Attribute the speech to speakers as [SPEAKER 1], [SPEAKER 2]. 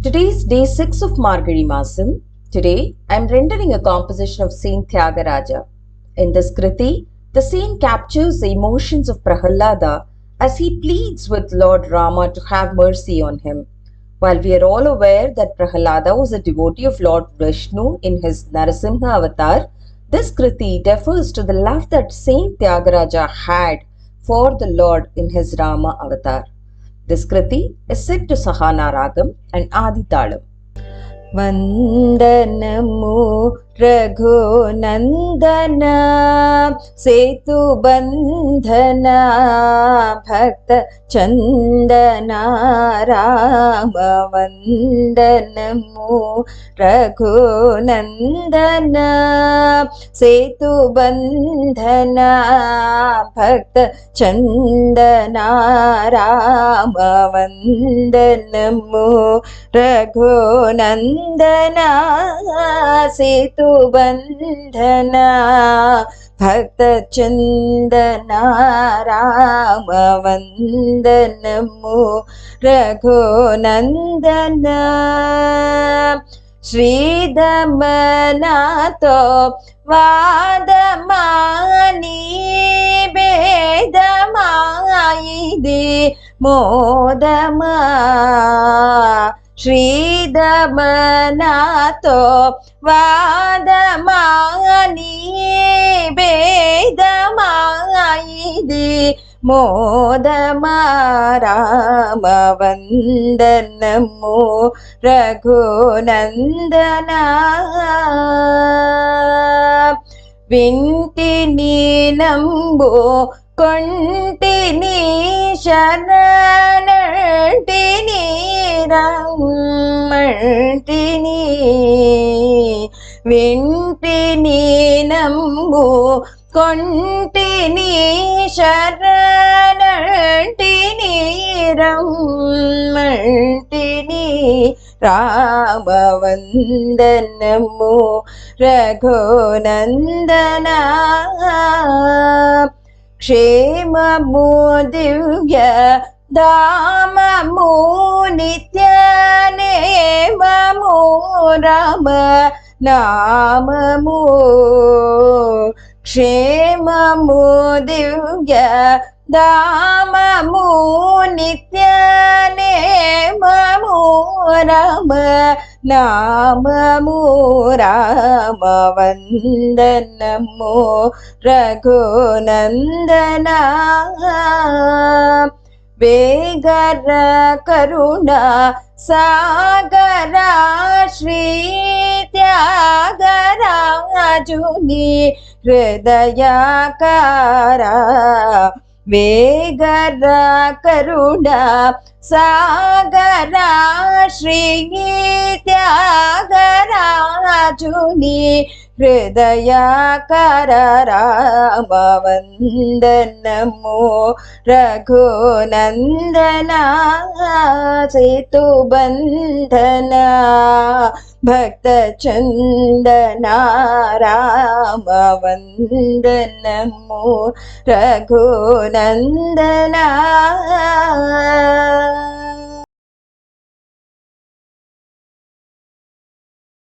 [SPEAKER 1] Today is day 6 of Margazhi Masam. Today I am rendering a composition of Saint Tyagaraja. In this Kriti, the saint captures the emotions of Prahalada as he pleads with Lord Rama to have mercy on him. While we are all aware that Prahalada was a devotee of Lord Vishnu in his Narasimha avatar, this Kriti refers to the love that Saint Tyagaraja had for the Lord in his Rama avatar. This Kriti is set to Sahana Ragam and Adi Talam.
[SPEAKER 2] వందనము రఘునందన సేతు బంధన భక్త చందన రామ వందనము రఘునందన సేతు బంధన భక్త చందన రామ వందనము రఘునందన సేతు బంధన భక్త చందన రామ వందనము రఘునందన శ్రీదమనతో వాదమాని భేదమాయిది మోదమా శ్రీదమనతో వాదమాని భేదమాయిది మోదమా రామ వందనము రఘునందన వింటిని నంబు కొంటిని శరణంటిని రమ్మంటిని వింటిని నంబు కొంటిని శరణంటిని రమ్మంటిని రామ వందనము రఘునందన క్షేమము దివ్య దామము నిత్యనేమము రామ నామము క్షేమము దివ్య దామము నిత్యనేమము రామ నామము రామ వందనము రఘునందన వేగర కరుణ సాగర శ్రీ త్యాగరాజుని హృదయాకార వేగర కరుణ సాగర శ్రీ త్యాగరాజుని హృదయాకార రామ వందనము రఘునందన సేతు బంధన భక్త చందన రామ వందనము రఘునందన